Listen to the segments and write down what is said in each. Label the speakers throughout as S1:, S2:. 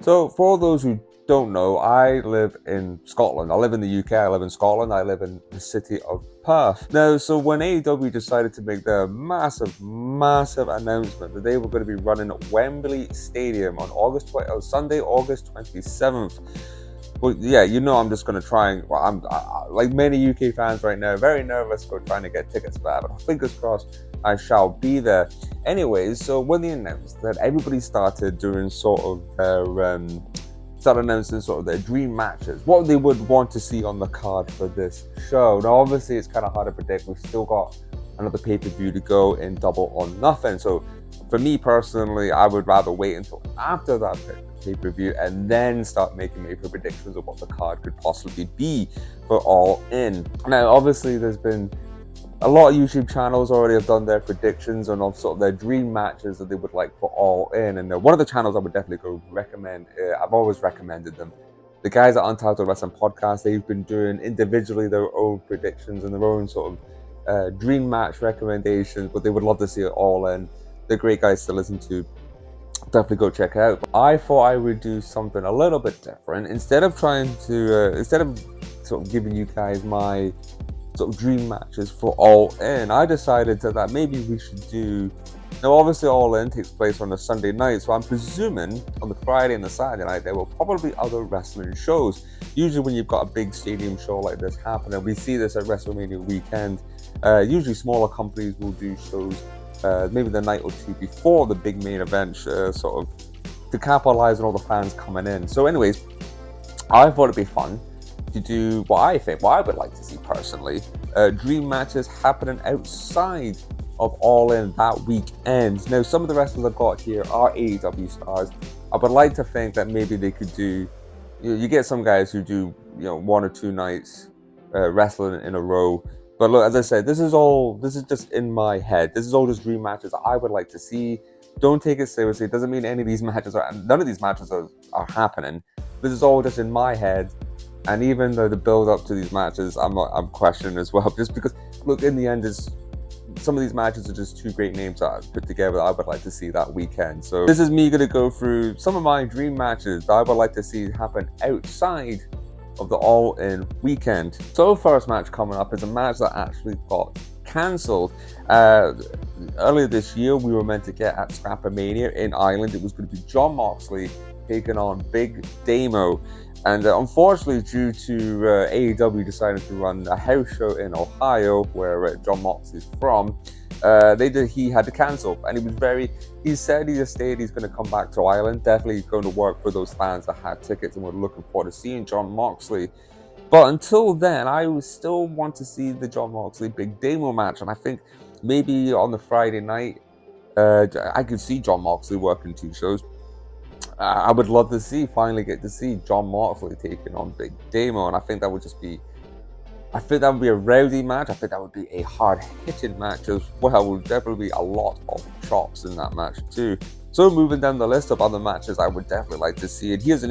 S1: So for all those who don't know, I live in Scotland. I live in the UK, I live in Scotland, I live in the city of Perth. Now, so when AEW decided to make their massive announcement that they were going to be running at Wembley Stadium on Sunday, August 27th, well, yeah, you know I'm just going to try and, like many UK fans right now, very nervous for trying to get tickets for that, but fingers crossed I shall be there. Anyways, so when they announced that, everybody started doing announcing sort of their dream matches, what they would want to see on the card for this show. Now, obviously, it's kind of hard to predict. We've still got another pay-per-view to go in Double or Nothing. So for me personally, I would rather wait until after that pay-per-view and then start making maybe predictions of what the card could possibly be for All In. Now, obviously, there's been a lot of YouTube channels already have done their predictions on sort of their dream matches that they would like for All In. And one of the channels I would definitely go recommend, I've always recommended them. The guys at Untitled Wrestling Podcast, they've been doing individually their own predictions and their own sort of dream match recommendations, but they would love to see it All In. They're great guys to listen to. Definitely go check it out. I thought I would do something a little bit different. Instead of sort of giving you guys my sort of dream matches for All In, I decided that maybe we should do. Now, obviously, All In takes place on a Sunday night, so I'm presuming on the Friday and the Saturday night there will probably be other wrestling shows. Usually, when you've got a big stadium show like this happening, we see this at WrestleMania weekend. Usually, smaller companies will do shows maybe the night or two before the big main event, sort of to capitalize on all the fans coming in. So, anyways, I thought it'd be fun to do what I would like to see personally, dream matches happening outside of All In that weekend. Now, some of the wrestlers I've got here are AEW stars. I would like to think that maybe they could do, you get some guys who do, one or two nights wrestling in a row. But look, as I said, this is just in my head. This is all just dream matches I would like to see. Don't take it seriously. It doesn't mean none of these matches are happening. This is all just in my head. And even though the build up to these matches, I'm questioning as well. Just because, look, in the end, some of these matches are just two great names that I've put together that I would like to see that weekend. So this is me going to go through some of my dream matches that I would like to see happen outside of the All In weekend. So first match coming up is a match that actually got cancelled. Earlier this year, we were meant to get at Scrappermania in Ireland. It was going to be Jon Moxley taking on Big Damo. And unfortunately, due to AEW deciding to run a house show in Ohio, where Jon Moxley's from, he had to cancel. And he said he just stayed, he's going to come back to Ireland. Definitely going to work for those fans that had tickets and were looking forward to seeing Jon Moxley. But until then, I would still want to see the Jon Moxley Big Damo match. And I think maybe on the Friday night, I could see Jon Moxley working two shows. I would love to finally get to see Jon Moxley taking on Big Damo, and I think that would be a rowdy match. I think that would be a hard-hitting match as well. There would definitely be a lot of chops in that match too. So moving down the list of other matches I would definitely like to see, and here's an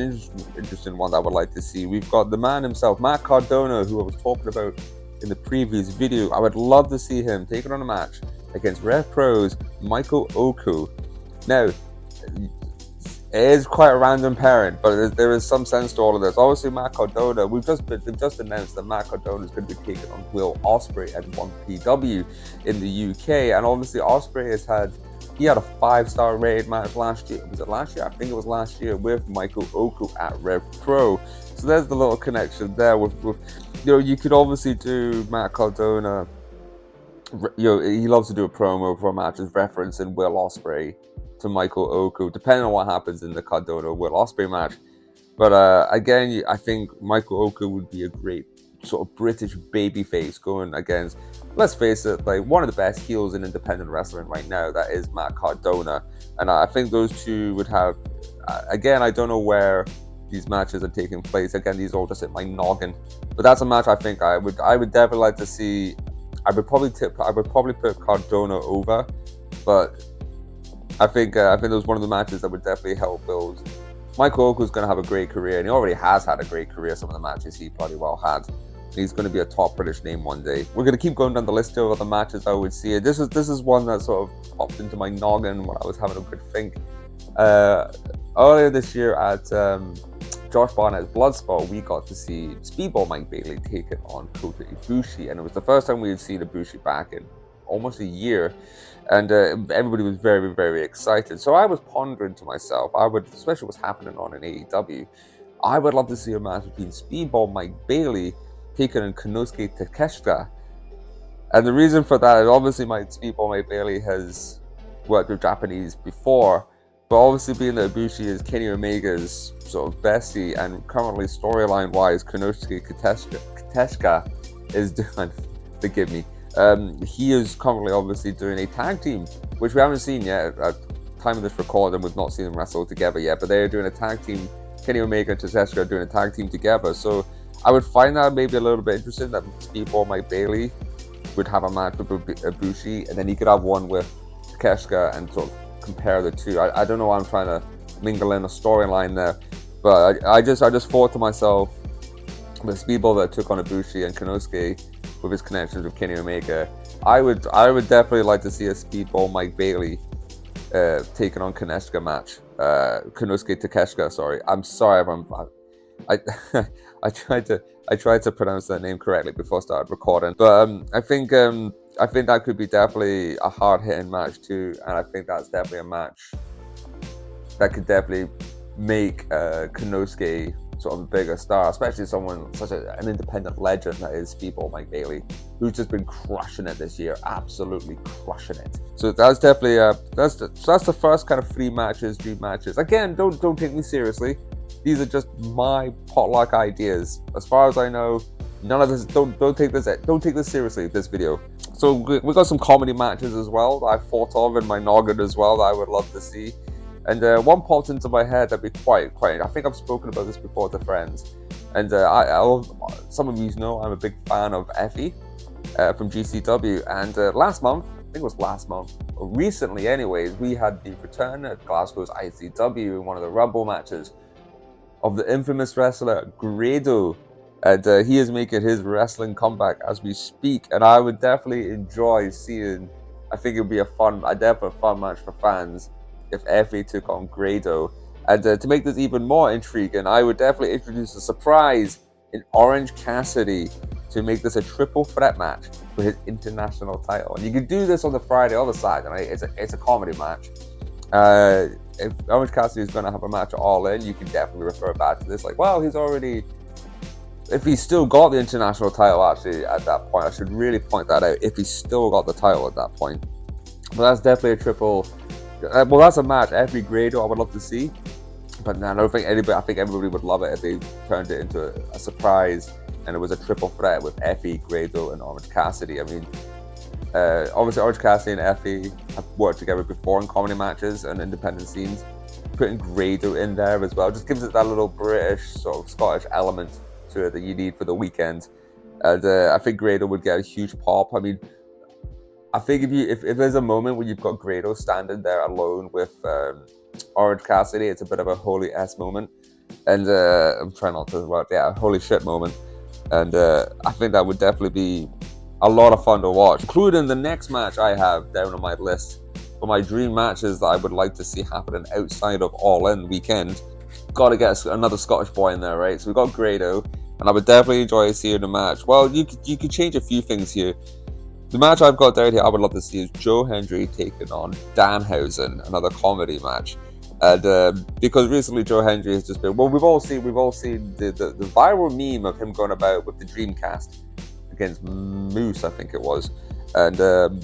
S1: interesting one that I would like to see. We've got the man himself, Matt Cardona, who I was talking about in the previous video. I would love to see him taking on a match against Rev Pro's Michael Oku. Now, it is quite a random pairing, but there is some sense to all of this. Obviously, Matt Cardona, they've just announced that Matt Cardona is going to be taking on Will Ospreay at 1PW in the UK, and obviously Ospreay had a 5-star rated match last year. Was it last year? I think it was last year with Michael Oku at Rev Pro. So there's the little connection there with you could obviously do Matt Cardona. He loves to do a promo for matches referencing Will Ospreay to Michael Oku, depending on what happens in the Cardona Will Ospreay match. But again, I think Michael Oku would be a great sort of British babyface going against, let's face it, like one of the best heels in independent wrestling right now. That is Matt Cardona, and I think those two would have. Again, I don't know where these matches are taking place. Again, these are all just at my noggin, but that's a match I think I would definitely like to see. I would probably put Cardona over, but I think that was one of the matches that would definitely help build. Michael Oku is going to have a great career, and he already has had a great career. Some of the matches he bloody well had. And he's going to be a top British name one day. We're going to keep going down the list of other matches I would see. This is one that sort of popped into my noggin when I was having a good think. earlier this year at Josh Barnett's Bloodsport, we got to see Speedball Mike Bailey taking on Kota Ibushi, and it was the first time we had seen Ibushi back in almost a year, and everybody was very, very excited. So I was pondering to myself, especially what's happening on in AEW, I would love to see a match between Speedball Mike Bailey taking on Konosuke Takeshita. And the reason for that is obviously Speedball Mike Bailey has worked with Japanese before, but obviously being that Ibushi is Kenny Omega's sort of bestie, and currently storyline-wise, Konosuke Takeshita is doing, forgive me, he is currently obviously doing a tag team, which we haven't seen yet at time of this recording. We've not seen them wrestle together yet, but they're doing a tag team. Kenny Omega and Takeshita are doing a tag team together, so I would find that maybe a little bit interesting that Speedball Mike Bailey would have a match with Ibushi, and then he could have one with Takeshita and sort of compare the two. I don't know why I'm trying to mingle in a storyline there, but I just thought to myself, with Speedball that took on Ibushi and Konosuke with his connections with Kenny Omega, I would definitely like to see a Speedball Mike Bailey taking on Konosuke match. Konosuke Takeshita, sorry. I'm sorry if I tried to pronounce that name correctly before I started recording, but I think that could be definitely a hard hitting match too, and I think that's definitely a match that could definitely make Konosuke sort of a bigger star, especially someone such an independent legend that is Speedball Mike Bailey, who's just been crushing it this year, absolutely crushing it. So that's definitely that's the first kind of dream matches. Again, don't take me seriously. These are just my potluck ideas. As far as I know, none of this. Don't take this seriously. This video. So we got some comedy matches as well that I thought of in my noggin as well that I would love to see. And one popped into my head that'd be quite. I think I've spoken about this before to friends. And some of you know I'm a big fan of Effy from GCW. And last month, I think it was last month, or recently anyways, we had the return at Glasgow's ICW in one of the Rumble matches of the infamous wrestler Grado. And he is making his wrestling comeback as we speak. And I would definitely enjoy seeing, I think it would be a fun match for fans if Effy took on Grado. And to make this even more intriguing, I would definitely introduce a surprise in Orange Cassidy to make this a triple threat match for his international title. And you can do this on the Friday or the Saturday, right? It's a comedy match. If Orange Cassidy is going to have a match at All In, you can definitely refer back to this. Like, well, if he's still got the international title actually at that point, I should really point that out. If he's still got the title at that point. But that's definitely a triple. Well, that's a match. Every Grado I would love to see. But I don't think anybody. I think everybody would love it if they turned it into a surprise and it was a triple threat with Effy, Grado, and Orange Cassidy. I mean, obviously Orange Cassidy and Effy have worked together before in comedy matches and independent scenes. Putting Grado in there as well just gives it that little British sort of Scottish element to it that you need for the weekend. And I think Grado would get a huge pop. I mean, I think if there's a moment where you've got Grado standing there alone with Orange Cassidy, it's a bit of a holy S moment. And I'm trying not to, holy shit moment. And I think that would definitely be a lot of fun to watch, including the next match I have down on my list for my dream matches that I would like to see happening outside of All In weekend. Got to get another Scottish boy in there, right? So we've got Grado, and I would definitely enjoy seeing the match. Well, you could change a few things here. The match I've got down here I would love to see is Joe Hendry taking on Danhausen, another comedy match. And because recently Joe Hendry has just been, well, we've all seen the viral meme of him going about with the Dreamcast against Moose, I think it was. And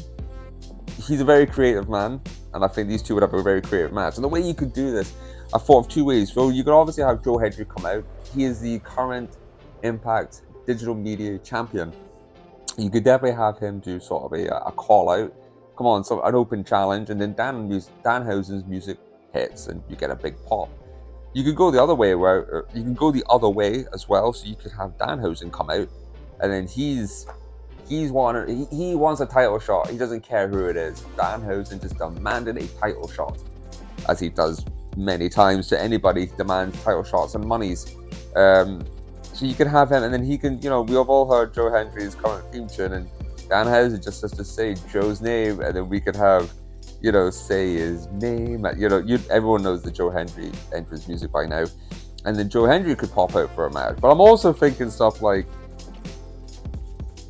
S1: he's a very creative man, and I think these two would have a very creative match. And the way you could do this, I thought of two ways. So you could obviously have Joe Hendry come out. He is the current Impact Digital Media Champion. You could definitely have him do sort of a call out. Come on, so an open challenge, and then Danhausen's music hits, and you get a big pop. You could go the other way, as well. So you could have Danhausen come out, and then he wants a title shot. He doesn't care who it is. Danhausen just demanded a title shot, as he does many times to anybody who demands title shots and monies. So you can have him, and then he can, we have all heard Joe Hendry's current theme tune, and Danhausen just has to say Joe's name, and then we could have say his name. Everyone knows the Joe Hendry entrance music by now. And then Joe Hendry could pop out for a match. But I'm also thinking stuff like,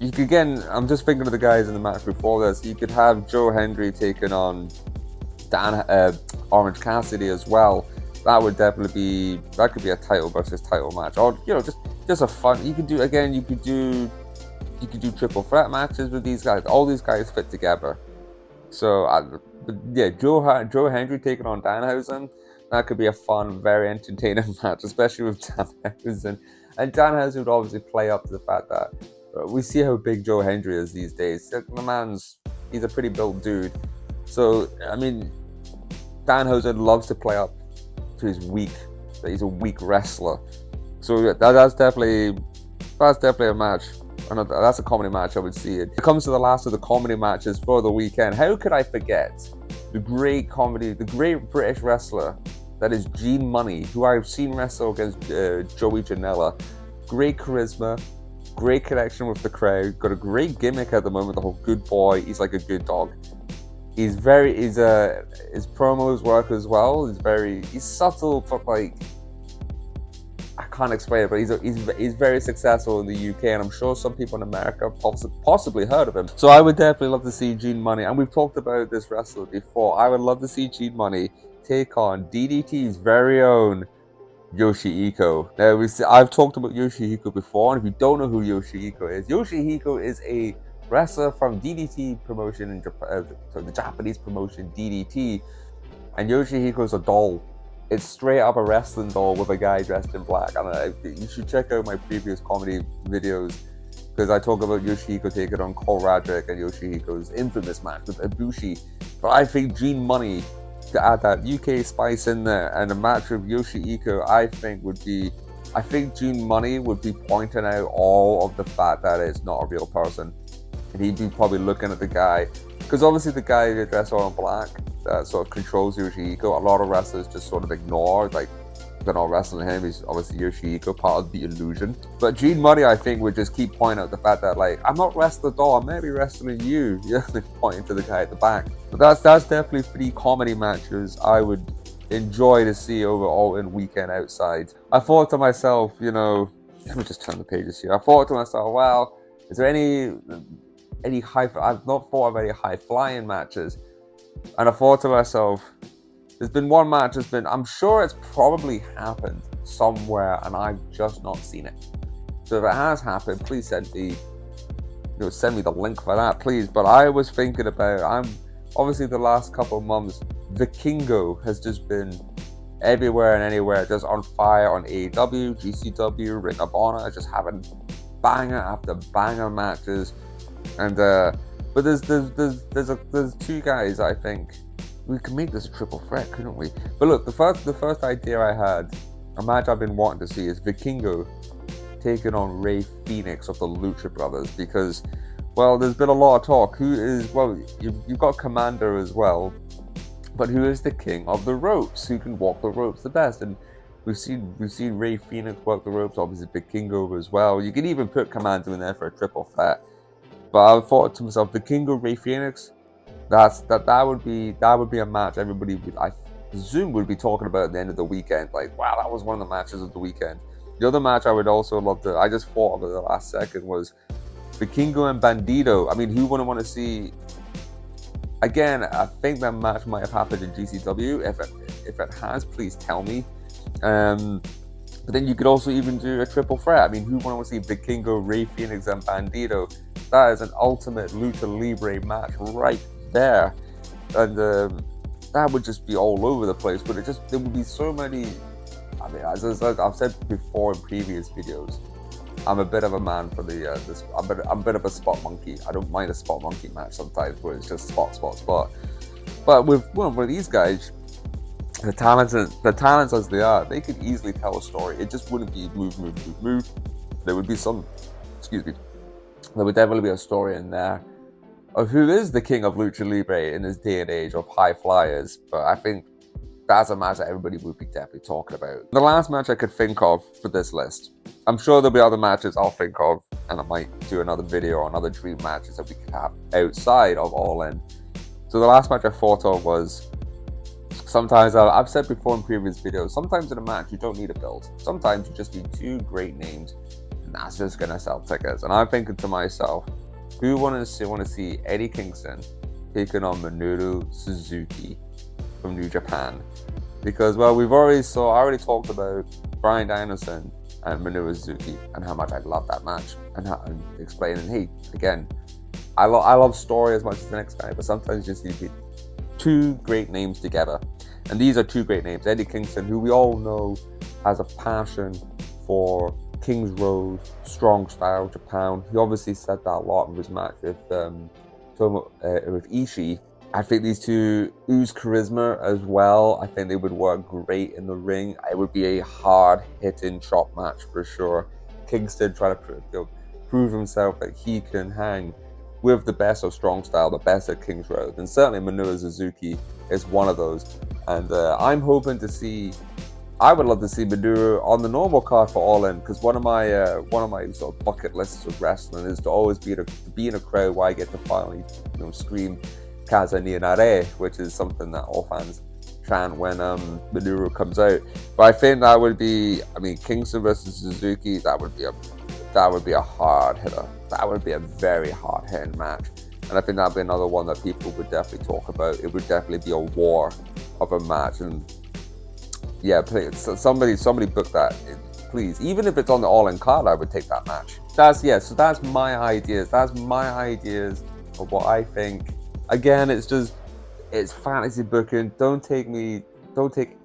S1: I'm just thinking of the guys in the match before this. You could have Joe Hendry taking on Orange Cassidy as well. That could be a title versus title match, or just a fun. You could do triple threat matches with these guys. All these guys fit together. So Joe Hendry taking on Danhausen. That could be a fun, very entertaining match, especially with Danhausen. And Danhausen would obviously play up to the fact that we see how big Joe Hendry is these days. The he's a pretty built dude. So, I mean, Danhausen loves to play up to his that he's a weak wrestler. So that's definitely a match. That's a comedy match I would see. It comes to the last of the comedy matches for the weekend. How could I forget the great British wrestler that is Gene Money, who I've seen wrestle against Joey Janela. Great charisma, great connection with the crowd, got a great gimmick at the moment, the whole good boy, he's like a good dog. His promos work as well. He's subtle, but like, I can't explain it, but he's very successful in the UK, and I'm sure some people in America possibly heard of him. So I would definitely love to see Gene Money, and we've talked about this wrestler before. I would love to see Gene Money take on DDT's very own Yoshihiko. Now, I've talked about Yoshihiko before, and if you don't know who Yoshihiko is a wrestler from DDT promotion in Japan, the Japanese promotion DDT, and Yoshihiko's a doll. It's straight up a wrestling doll with a guy dressed in black. You should check out my previous comedy videos, because I talk about Yoshihiko taking on Cole Radrick and Yoshihiko's infamous match with Ibushi. But I think Gene Money, to add that UK spice in there, and a match with Yoshihiko, I think Gene Money would be pointing out all of the fact that it's not a real person. And he'd be probably looking at the guy, because obviously the guy dressed all in black that sort of controls Yoshihiko. A lot of wrestlers just sort of ignore, like, they're not wrestling him. He's obviously Yoshihiko, part of the illusion. But Gene Money, I think, would just keep pointing out the fact that, like, I'm not wrestling the doll, I'm maybe wrestling you. Pointing to the guy at the back. But that's definitely 3 comedy matches I would enjoy to see over All In Weekend Outside. I thought to myself, let me just turn the pages here. I thought to myself, well, is there any I've not thought of any high flying matches, and I thought to myself, there's been one match I'm sure it's probably happened somewhere and I've just not seen it. So if it has happened, please send me the link for that, please. But I was thinking about, obviously the last couple of months, Vikingo has just been everywhere and anywhere, just on fire on AEW, GCW, Ring of Honor, just having banger after banger matches. And but there's 2 guys, I think we can make this a triple threat, couldn't we? But look, the first idea I had, a match I've been wanting to see, is Vikingo taking on Rey Fenix of the Lucha Brothers, because, well, there's been a lot of talk. You've got Commander as well, but who is the king of the ropes? Who can walk the ropes the best? And we've seen Rey Fenix work the ropes, obviously Vikingo as well. You can even put Commander in there for a triple threat. But I thought to myself, Vikingo, Rey Fenix, that would be a match everybody I presume would be talking about at the end of the weekend. Like, wow, that was one of the matches of the weekend. The other match I would also love to, I just thought of it the last second, was Vikingo and Bandido. I mean, who wouldn't want to see? Again, I think that match might have happened in GCW. If it has, please tell me. But then you could also even do a triple threat. I mean, who wouldn't want to see Vikingo, Rey Fenix, and Bandido? That is an ultimate Lucha Libre match right there. And that would just be all over the place. But there would be so many. I mean, as I've said before in previous videos, I'm a bit of a man for I'm a bit of a spot monkey. I don't mind a spot monkey match sometimes, where it's just spot. But with these guys, the talents as they are, they could easily tell a story. It just wouldn't be move. There would be there would definitely be a story in there of who is the king of Lucha Libre in this day and age of high flyers. But I think that's a match that everybody would be definitely talking about. The last match I could think of for this list, I'm sure there'll be other matches I'll think of, and I might do another video on other dream matches that we could have outside of All In. So the last match I thought of was, sometimes I've said before in previous videos, sometimes in a match you don't need a build. Sometimes you just need two great names, and that's just gonna sell tickets. And I'm thinking to myself, who want to see Eddie Kingston taking on Minoru Suzuki from New Japan? Because, well, I already talked about Bryan Danielson and Minoru Suzuki and how much I love that match, and explaining, hey, again, I love story as much as the next guy, but sometimes you just need two great names together. And these are two great names. Eddie Kingston, who we all know has a passion for Kings Road, strong style, Japan. He obviously said that a lot in his match with Ishii. I think these two ooze charisma as well. I think they would work great in the ring. It would be a hard-hitting chop match for sure. Kingston trying to prove himself that he can hang with the best of strong style, the best at Kings Road. And certainly Minoru Suzuki is one of those. And I'm hoping to see, I would love to see Minoru on the normal card for All In, because one of my sort of bucket lists of wrestling is to always be in a crowd where I get to finally scream Kaza Nare, which is something that all fans chant when Minoru comes out. But I think that would be, Kingston versus Suzuki, that would be a hard hitter. That would be a very hard hitting match. And I think that'd be another one that people would definitely talk about. It would definitely be a war of a match. And yeah, please, somebody book that, please. Even if it's on the All In card, I would take that match. So that's my ideas. That's my ideas of what I think. Again, it's fantasy booking. Don't take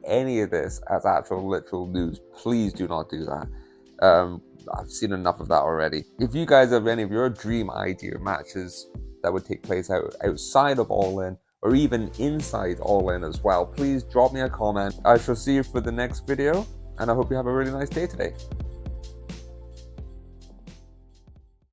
S1: any of this as actual literal news. Please do not do that. I've seen enough of that already. If you guys have any of your dream idea matches that would take place outside of All In, or even inside All In as well, please drop me a comment. I shall see you for the next video, and I hope you have a really nice day today.